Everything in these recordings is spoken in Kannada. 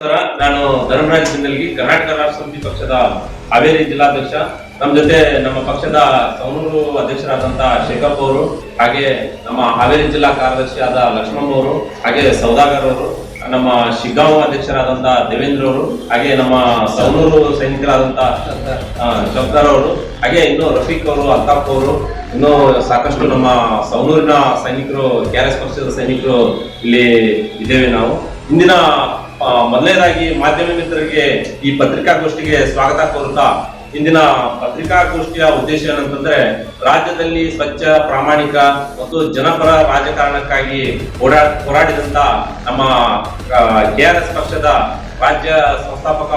ನಾನು ಧರ್ಮರಾಜ್ ಸಿಂಗಲ್ಗಿ, ಕರ್ನಾಟಕ ರಾಷ್ಟ್ರ ಸಮಿತಿ ಪಕ್ಷದ ಹಾವೇರಿ ಜಿಲ್ಲಾಧ್ಯಕ್ಷ. ನಮ್ಮ ಜೊತೆ ನಮ್ಮ ಪಕ್ಷದ ಸವಣೂರು ಅಧ್ಯಕ್ಷರಾದಂತಹ ಶೇಖಪ್ಪ ಅವರು, ಹಾಗೆ ನಮ್ಮ ಹಾವೇರಿ ಜಿಲ್ಲಾ ಕಾರ್ಯದರ್ಶಿಯಾದ ಲಕ್ಷ್ಮಣ್ ಅವರು, ಹಾಗೆ ಸೌದಾಗರ್ ಅವರು, ನಮ್ಮ ಶಿಗ್ಗಾಂವ್ ಅಧ್ಯಕ್ಷರಾದಂತಹ ದೇವೇಂದ್ರ ಅವರು, ಹಾಗೆ ನಮ್ಮ ಸವಣೂರು ಸೈನಿಕರಾದಂತಹ ಶಬ್ದಾರ್ ಅವರು, ಹಾಗೆ ಇನ್ನು ರಫೀಕ್ ಅವರು, ಅಲ್ತಾಫ್ ಅವರು, ಇನ್ನು ಸಾಕಷ್ಟು ನಮ್ಮ ಸವಣೂರಿನ ಸೈನಿಕರು, KRS ಪಕ್ಷದ ಸೈನಿಕರು ಇಲ್ಲಿ ಇದ್ದೇವೆ. ನಾವು ಇಂದಿನ ಮೊದಲನೇದಾಗಿ ಮಾಧ್ಯಮ ಮಿತ್ರರಿಗೆ ಈ ಪತ್ರಿಕಾಗೋಷ್ಠಿಗೆ ಸ್ವಾಗತ ಕೋರುತ್ತಾ, ಇಂದಿನ ಪತ್ರಿಕಾಗೋಷ್ಠಿಯ ಉದ್ದೇಶ ಏನಂತಂದ್ರೆ, ರಾಜ್ಯದಲ್ಲಿ ಸ್ವಚ್ಛ, ಪ್ರಾಮಾಣಿಕ ಮತ್ತು ಜನಪರ ರಾಜಕಾರಣಕ್ಕಾಗಿ ಹೋರಾಡಿದಂತ ನಮ್ಮ KRS ಪಕ್ಷದ ರಾಜ್ಯ ಸಂಸ್ಥಾಪಕ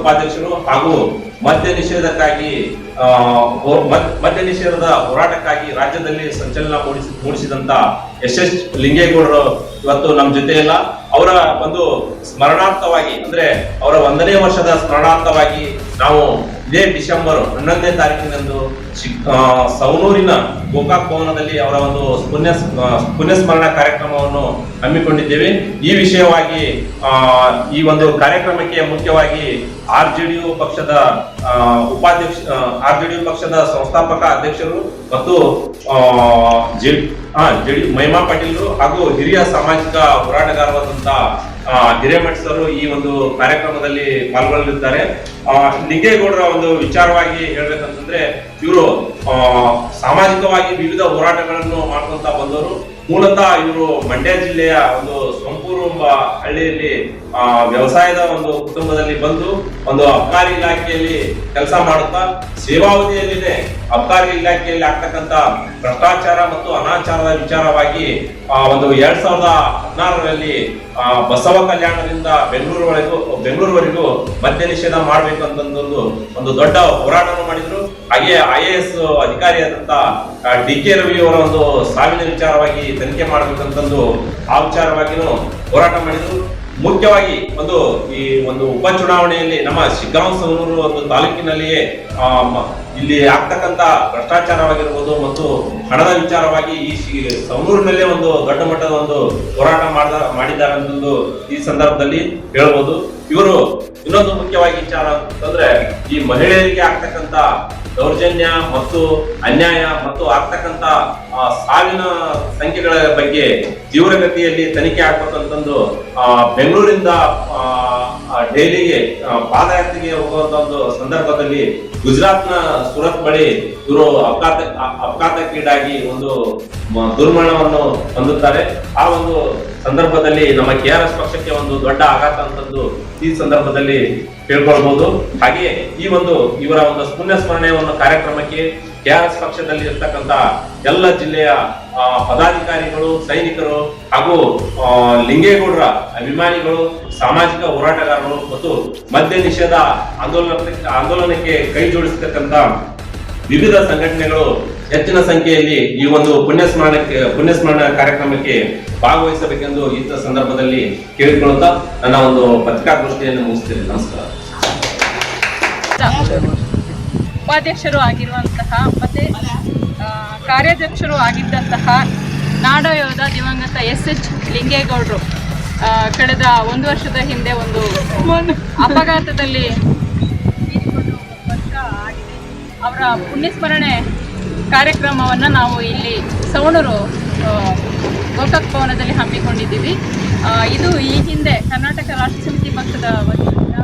ಉಪಾಧ್ಯಕ್ಷರು ಹಾಗೂ ಮದ್ಯ ನಿಷೇಧದ ಹೋರಾಟಕ್ಕಾಗಿ ರಾಜ್ಯದಲ್ಲಿ ಸಂಚಲನ ಮೂಡಿಸಿದಂತ SS ಲಿಂಗೇಗೌಡರು ಇವತ್ತು ನಮ್ಮ ಜೊತೆ ಇಲ್ಲ. ಅವರ ಒಂದು ಸ್ಮರಣಾರ್ಥವಾಗಿ, ಅಂದ್ರೆ ಅವರ 1ನೇ ವರ್ಷದ ಸ್ಮರಣಾರ್ಥವಾಗಿ ನಾವು ಇದೇ ಡಿಸೆಂಬರ್ 11ನೇ ತಾರೀಕಿನಂದು ಸವಣೂರಿನ ಗೋಕಾಕ್ ಭವನದಲ್ಲಿ ಅವರ ಒಂದು ಪುಣ್ಯಸ್ಮರಣ ಕಾರ್ಯಕ್ರಮವನ್ನು ಹಮ್ಮಿಕೊಂಡಿದ್ದೇವೆ. ಈ ವಿಷಯವಾಗಿ ಈ ಒಂದು ಕಾರ್ಯಕ್ರಮಕ್ಕೆ ಮುಖ್ಯವಾಗಿ RJDU ಪಕ್ಷದ RJDU ಪಕ್ಷದ ಸಂಸ್ಥಾಪಕ ಅಧ್ಯಕ್ಷರು ಮತ್ತು ಮಹಿಮಾ ಪಾಟೀಲ್ ಹಾಗೂ ಹಿರಿಯ ಸಾಮಾಜಿಕ ಹೋರಾಟಗಾರರಾದಂತಹ ಹಿರೇಮಠ್ ಸರ್ ಈ ಒಂದು ಕಾರ್ಯಕ್ರಮದಲ್ಲಿ ಪಾಲ್ಗೊಳ್ಳಲಿದ್ದಾರೆ. ಲಿಂಗೇಗೌಡರ ಒಂದು ವಿಚಾರವಾಗಿ ಹೇಳ್ಬೇಕಂತಂದ್ರೆ, ಇವರು ಸಾಮಾಜಿಕವಾಗಿ ವಿವಿಧ ಹೋರಾಟಗಳನ್ನು ಮಾಡ್ಕೊಂತ ಬಂದವರು. ಮೂಲತಃ ಇವರು ಮಂಡ್ಯ ಜಿಲ್ಲೆಯ ಒಂದು ಸೊಂಪೂರು ಎಂಬ ಹಳ್ಳಿಯಲ್ಲಿ ವ್ಯವಸಾಯದ ಒಂದು ಕುಟುಂಬದಲ್ಲಿ ಬಂದು ಒಂದು ಅಬಕಾರಿ ಇಲಾಖೆಯಲ್ಲಿ ಕೆಲಸ ಮಾಡುತ್ತಾ, ಸೇವಾವಧಿಯಲ್ಲಿನೇ ಅಬಕಾರಿ ಇಲಾಖೆಯಲ್ಲಿ ಆಗ್ತಕ್ಕಂತ ಭ್ರಷ್ಟಾಚಾರ ಮತ್ತು ಅನಾಚಾರದ ವಿಚಾರವಾಗಿ ಒಂದು 2016ರಲ್ಲಿ ಬಸವ ಕಲ್ಯಾಣದಿಂದ ಬೆಂಗಳೂರುವರೆಗೂ ಮದ್ಯ ನಿಷೇಧ ಮಾಡ್ಬೇಕು ಅಂತಂದು ಒಂದು ದೊಡ್ಡ ಹೋರಾಟವನ್ನು ಮಾಡಿದ್ರು. ಹಾಗೆ IAS ಅಧಿಕಾರಿಯಾದಂತ DK ರವಿ ಅವರ ಒಂದು ಸಾವಿನ ವಿಚಾರವಾಗಿ ತನಿಖೆ ಮಾಡ್ಬೇಕಂತಂದು ಆ ವಿಚಾರವಾಗಿನೂ ಹೋರಾಟ ಮಾಡಿದ್ರು. ಮುಖ್ಯವಾಗಿ ಈ ಒಂದು ಉಪಚುನಾವಣೆಯಲ್ಲಿ ನಮ್ಮ ಶಿಗ್ಗಾಂವ್ ಸವಣೂರು ಒಂದು ತಾಲೂಕಿನಲ್ಲಿಯೇ ಇಲ್ಲಿ ಆಗ್ತಕ್ಕಂತ ಭ್ರಷ್ಟಾಚಾರವಾಗಿರ್ಬೋದು ಮತ್ತು ಹಣದ ವಿಚಾರವಾಗಿ ಈ ಸವಣೂರಿನಲ್ಲೇ ಒಂದು ದೊಡ್ಡ ಮಟ್ಟದ ಒಂದು ಹೋರಾಟ ಮಾಡಿದ್ದಾರೆ ಅಂತಂದು ಈ ಸಂದರ್ಭದಲ್ಲಿ ಹೇಳ್ಬೋದು. ಇವರು ಇನ್ನೊಂದು ಮುಖ್ಯವಾಗಿ ವಿಚಾರ ಅಂತಂದ್ರೆ, ಈ ಮಹಿಳೆಯರಿಗೆ ಆಗ್ತಕ್ಕಂತ ದೌರ್ಜನ್ಯ ಮತ್ತು ಅನ್ಯಾಯ ಮತ್ತು ಆಗ್ತಕ್ಕಂತ ಸಾವಿನ ಸಂಖ್ಯೆಗಳ ಬಗ್ಗೆ ತೀವ್ರಗತಿಯಲ್ಲಿ ತನಿಖೆ ಆಗ್ಬೇಕಂತಂದು ಬೆಂಗಳೂರಿಂದ ಡೈಲಿಗೆ ಪಾದಯಾತ್ರೆಗೆ ಹೋಗುವಂತ ಒಂದು ಸಂದರ್ಭದಲ್ಲಿ ಗುಜರಾತ್ನ ಸೂರತ್ ಬಳಿ ಇವರು ಅಪಘಾತಕ್ಕೀಡಾಗಿ ಒಂದು ದುರ್ಮರಣವನ್ನು ಹೊಂದುತ್ತಾರೆ. ಆ ಒಂದು ಸಂದರ್ಭದಲ್ಲಿ ನಮ್ಮ KRS ಪಕ್ಷಕ್ಕೆ ಒಂದು ದೊಡ್ಡ ಆಘಾತ ಅಂತಂದು ಈ ಸಂದರ್ಭದಲ್ಲಿ ಹೇಳ್ಕೊಳ್ಬಹುದು. ಹಾಗೆ ಇವರ ಒಂದು ಪುಣ್ಯಸ್ಮರಣೆ ಕಾರ್ಯಕ್ರಮಕ್ಕೆ KRS ಪಕ್ಷದಲ್ಲಿ ಇರ್ತಕ್ಕಂತ ಎಲ್ಲ ಜಿಲ್ಲೆಯ ಪದಾಧಿಕಾರಿಗಳು, ಸೈನಿಕರು ಹಾಗೂ ಲಿಂಗೇಗೌಡರ ಅಭಿಮಾನಿಗಳು, ಸಾಮಾಜಿಕ ಹೋರಾಟಗಾರರು ಮತ್ತು ಮದ್ಯ ನಿಷೇಧ ಆಂದೋಲನಕ್ಕೆ ಕೈ ಜೋಡಿಸತಕ್ಕಂತ ವಿವಿಧ ಸಂಘಟನೆಗಳು ಹೆಚ್ಚಿನ ಸಂಖ್ಯೆಯಲ್ಲಿ ಈ ಒಂದು ಪುಣ್ಯಸ್ಮರಣ ಕಾರ್ಯಕ್ರಮಕ್ಕೆ ಭಾಗವಹಿಸಬೇಕೆಂದು ಈ ಸಂದರ್ಭದಲ್ಲಿ ಕೇಳಿಕೊಳ್ಳುತ್ತಾ ನನ್ನ ಒಂದು ಪತ್ರಿಕಾಗೋಷ್ಠಿಯನ್ನು ಮುಗಿಸ್ತೇನೆ. ನಮಸ್ಕಾರ. ಉಪಾಧ್ಯಕ್ಷರು ಆಗಿರುವಂತಹ ಮತ್ತೆ ಕಾರ್ಯಾಧ್ಯಕ್ಷರು ಆಗಿದ್ದಂತಹ ನಾಡಯೋಧ ದಿವಂಗತ SS ಲಿಂಗೇಗೌಡರು ಕಳೆದ 1 ವರ್ಷದ ಹಿಂದೆ ಒಂದು ಅಪಘಾತದಲ್ಲಿ ವರ್ಷ ಆಗಿದೆ. ಅವರ ಪುಣ್ಯಸ್ಮರಣೆ ಕಾರ್ಯಕ್ರಮವನ್ನು ನಾವು ಇಲ್ಲಿ ಸವಣೂರು ಗೋಕಾಕ್ ಭವನದಲ್ಲಿ ಹಮ್ಮಿಕೊಂಡಿದ್ದೀವಿ. ಇದು ಈ ಹಿಂದೆ ಕರ್ನಾಟಕ ರಾಷ್ಟ್ರ ಸಮಿತಿ ಪಕ್ಷದ ವತಿಯಿಂದ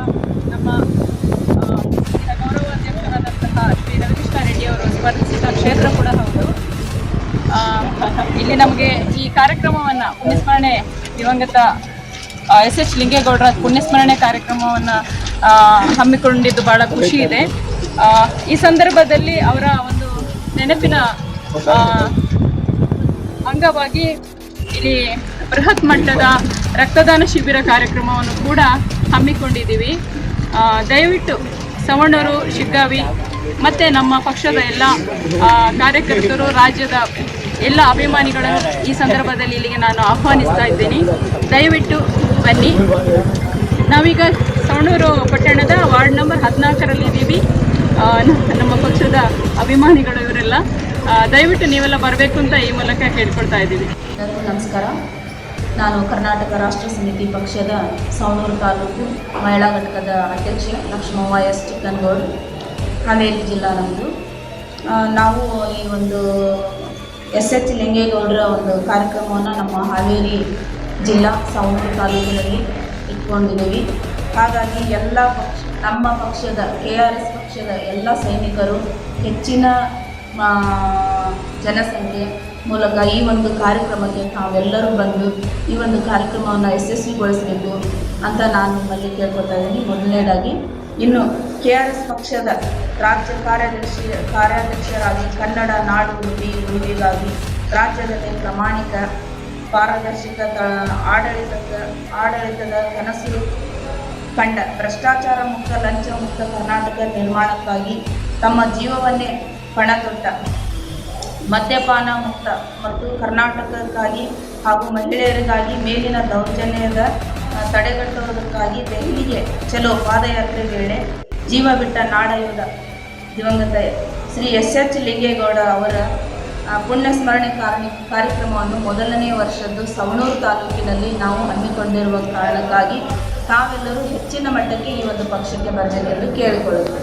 ನಮ್ಮ ಗೌರವಾಧ್ಯಕ್ಷರಾದಂತಹ ಶ್ರೀ ರವಿಕೃಷ್ಣ ರೆಡ್ಡಿ ಅವರು ಸ್ಪರ್ಧಿಸಿದ ಕ್ಷೇತ್ರ ಕೂಡ ಹೌದು. ಇಲ್ಲಿ ನಮಗೆ ಈ ಕಾರ್ಯಕ್ರಮವನ್ನು ಪುಣ್ಯಸ್ಮರಣೆ ದಿವಂಗತ SS ಲಿಂಗೇಗೌಡರ ಪುಣ್ಯಸ್ಮರಣೆ ಕಾರ್ಯಕ್ರಮವನ್ನು ಹಮ್ಮಿಕೊಂಡಿದ್ದು ಬಹಳ ಖುಷಿ ಇದೆ. ಈ ಸಂದರ್ಭದಲ್ಲಿ ಅವರ ಒಂದು ನೆನಪಿನ ಅಂಗವಾಗಿ ಇಲ್ಲಿ ಬೃಹತ್ ಮಟ್ಟದ ರಕ್ತದಾನ ಶಿಬಿರ ಕಾರ್ಯಕ್ರಮವನ್ನು ಕೂಡ ಹಮ್ಮಿಕೊಂಡಿದ್ದೀವಿ. ದಯವಿಟ್ಟು ಸವಣೂರು, ಶಿಗ್ಗಾವಿ ಮತ್ತು ನಮ್ಮ ಪಕ್ಷದ ಎಲ್ಲ ಕಾರ್ಯಕರ್ತರು, ರಾಜ್ಯದ ಎಲ್ಲ ಅಭಿಮಾನಿಗಳನ್ನು ಈ ಸಂದರ್ಭದಲ್ಲಿ ಇಲ್ಲಿಗೆ ನಾನು ಆಹ್ವಾನಿಸ್ತಾ ಇದ್ದೀನಿ. ದಯವಿಟ್ಟು ಬನ್ನಿ. ನಾವೀಗ ಸವಣೂರು ಪಟ್ಟಣದ ವಾರ್ಡ್ ನಂಬರ್ 14ರಲ್ಲಿ ಇದ್ದೀವಿ. ನಮ್ಮ ಪಕ್ಷದ ಅಭಿಮಾನಿಗಳು ಇವರೆಲ್ಲ, ದಯವಿಟ್ಟು ನೀವೆಲ್ಲ ಬರಬೇಕು ಅಂತ ಈ ಮೂಲಕ ಕೇಳ್ಕೊಳ್ತಾ ಇದ್ದೀವಿ. ನಮಸ್ಕಾರ. ನಾನು ಕರ್ನಾಟಕ ರಾಷ್ಟ್ರ ಸಮಿತಿ ಪಕ್ಷದ ಸವಣೂರು ತಾಲೂಕು ಮಹಿಳಾ ಘಟಕದ ಅಧ್ಯಕ್ಷೆ ಲಕ್ಷ್ಮವ್ವ ಎಸ್ ಚಿಕ್ಕನಗೌಡ, ಹಾವೇರಿ ಜಿಲ್ಲಾ ನಮ್ಮದು. ನಾವು ಈ ಒಂದು SH ಲಿಂಗೇಗೌಡರ ಒಂದು ಕಾರ್ಯಕ್ರಮವನ್ನು ನಮ್ಮ ಹಾವೇರಿ ಜಿಲ್ಲಾ ಸವಣೂರು ತಾಲೂಕಿನಲ್ಲಿ ಇಟ್ಕೊಂಡಿದ್ದೀವಿ. ಹಾಗಾಗಿ ಎಲ್ಲ ನಮ್ಮ ಪಕ್ಷದ KRS ಪಕ್ಷದ ಎಲ್ಲ ಸೈನಿಕರು ಹೆಚ್ಚಿನ ಜನಸಂಖ್ಯೆ ಮೂಲಕ ಈ ಒಂದು ಕಾರ್ಯಕ್ರಮಕ್ಕೆ ತಾವೆಲ್ಲರೂ ಬಂದು ಈ ಒಂದು ಕಾರ್ಯಕ್ರಮವನ್ನು ಯಶಸ್ವಿಗೊಳಿಸಬೇಕು ಅಂತ ನಾನು ನಿಮ್ಮಲ್ಲಿ ಕೇಳ್ಕೊತಾ ಇದ್ದೀನಿ. ಮೊದಲನೇದಾಗಿ ಇನ್ನು KRS ಪಕ್ಷದ ರಾಜ್ಯ ಕಾರ್ಯಾಧ್ಯಕ್ಷರಾಗಿ ಕನ್ನಡ ನಾಡು ನುಡಿ ಉಳಿವಿಗಾಗಿ ರಾಜ್ಯದಲ್ಲಿ ಪ್ರಾಮಾಣಿಕ ಪಾರದರ್ಶಕ ಆಡಳಿತದ ಕನಸು ಕಂಡ ಭ್ರಷ್ಟಾಚಾರ ಮುಕ್ತ ಲಂಚ ಮುಕ್ತ ಕರ್ನಾಟಕ ನಿರ್ಮಾಣಕ್ಕಾಗಿ ತಮ್ಮ ಜೀವವನ್ನೇ ಪಣತೊಟ್ಟ ಮದ್ಯಪಾನ ಮುಕ್ತ ಮತ್ತು ಕರ್ನಾಟಕಕ್ಕಾಗಿ ಹಾಗೂ ಮಹಿಳೆಯರಿಗಾಗಿ ಮೇಲಿನ ದೌರ್ಜನ್ಯದ ತಡೆಗಟ್ಟುವುದಕ್ಕಾಗಿ ದೆಹಲಿಗೆ ಚಲೋ ಪಾದಯಾತ್ರೆ ವೇಳೆ ಜೀವ ಬಿಟ್ಟ ನಾಡಯೋಧ ದಿವಂಗತ ಶ್ರೀ SH ಲಿಂಗೇಗೌಡ ಅವರ ಪುಣ್ಯಸ್ಮರಣೆ ಕಾರ್ಯಕ್ರಮವನ್ನು ಮೊದಲನೇ ವರ್ಷದ್ದು ಸವಣೂರು ತಾಲೂಕಿನಲ್ಲಿ ನಾವು ಹಮ್ಮಿಕೊಂಡಿರುವ ಕಾರಣಕ್ಕಾಗಿ ತಾವೆಲ್ಲರೂ ಹೆಚ್ಚಿನ ಮಟ್ಟಕ್ಕೆ ಈ ಒಂದು ಪಕ್ಷಕ್ಕೆ ಬರಬೇಕೆಂದು ಕೇಳಿಕೊಳ್ಳುತ್ತೇವೆ.